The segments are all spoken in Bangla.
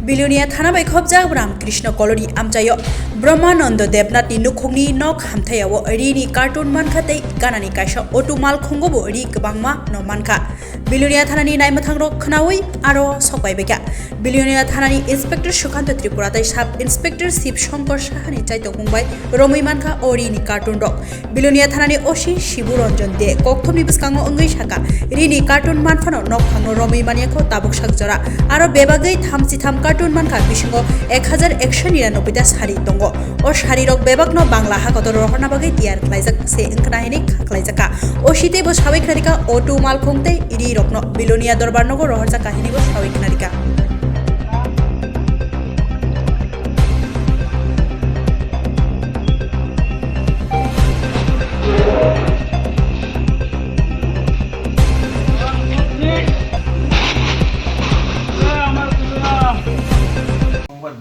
बिलुनिया थाना बैखबजाक रामकृष्ण कलोनी आमचायो ब्रह्मानंद देवनाथनि नुखुंनि नक हामथायाव रिनि कार्टुन मानखातै गानानि कायसा अटुमाल खुंगोबो रि गोबांमा न मानखा बिलुनिया थानानि नायमथां रक खोनावै आरो सकबायबेका बिलुनिया थानानि इन्सपेक्टर सुकान्त त्रिपुरा तै साब इन्सपेक्टर शिव शंकर साहानि चाइतो बुंबाय रमै मानखा अरिनि कार्टुन रक बिलुनिया थानानि ओसि शिबु रंजन दे कक्थमनि बिस्कांगो अंगै साका रिनि कार्टुन मानफानो नक खांनो रमै मानियाखौ ताबुक साकजरा आरो बेबागै 33 कार्टुन मानखा बिसिंगो 1199टा सारि दंग ओ सारि रक बेबागनो बांला हाकतर रहरना बागै तियार खलाइजाक से ओंखनाहिनि खाखलाइजाका ओसितेबो साबायखनारिका अटु मालखंते इरि रकनो बिलुनिया दरबार नगर रहरजा काहिनिबो साबायखनारिका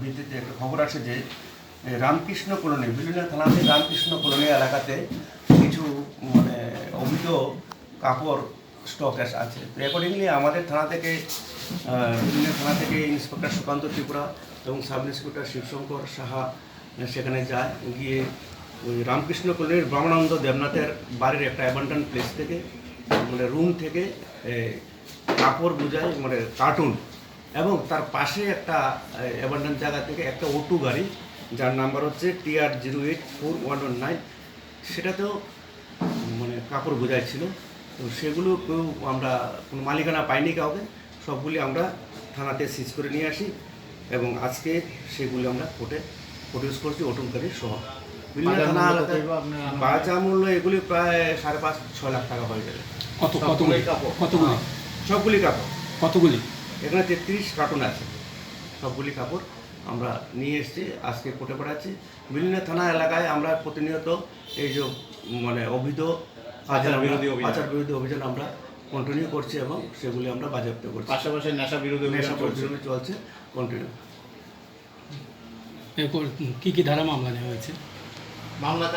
ভিত্তিতে একটা খবর আসে যে রামকৃষ্ণ কলোনি বিলুনিয়া থানাতে রামকৃষ্ণ কলোনি এলাকাতে কিছু মানে অবৈধ কাপড় স্টক আছে। অ্যাকর্ডিংলি আমাদের থানা থেকে বিলুনিয়া থানা থেকে ইন্সপেক্টর সুকান্ত ত্রিপুরা এবং সাব ইন্সপেক্টর শিবশঙ্কর সাহা সেখানে যায়, গিয়ে ওই রামকৃষ্ণ কলোনির ব্রহ্মানন্দ দেবনাথের বাড়ির একটা অ্যাবান্ডন প্লেস থেকে মানে রুম থেকে কাপড় বোঝাই মানে কার্টুন এবং তার পাশে একটা অ্যাবান্ডন জায়গা থেকে একটা অটো গাড়ি যার নাম্বার হচ্ছে TR084119 সেটাতেও মানে কাপড় বোঝাই ছিল। তো সেগুলো কেউ আমরা কোনো মালিকানা পাইনি কাউকে, সবগুলি আমরা থানাতে সিজ করে নিয়ে আসি এবং আজকে সেগুলি আমরা কোর্টে প্রডিউস করছি অটো গাড়ি সহ। বিভিন্ন থানা এলাকায় বাজার মূল্য এগুলি প্রায় 5.5-6 লাখ টাকা হয়ে যাবে। কতগুলি কাপড়? সবগুলি কাপড় কতগুলি? এখানে 33 কার্টুন আছে। সবগুলি কাপড় আমরা নিয়ে এসেছি, আজকে কোর্টে পাঠাচ্ছি। বিভিন্ন থানা এলাকায় আমরা প্রতিনিয়ত এই যে মানে অবৈধ পাচার বিরোধী অভিযান আমরা কন্টিনিউ করছি এবং সেগুলি আমরা বাজেয়াপ্ত করছি। পাশাপাশি নেশা বিরোধী অভিযান চলছে কন্টিনিউ। কি কি ধারা মামলা নেওয়া হয়েছে? মামলা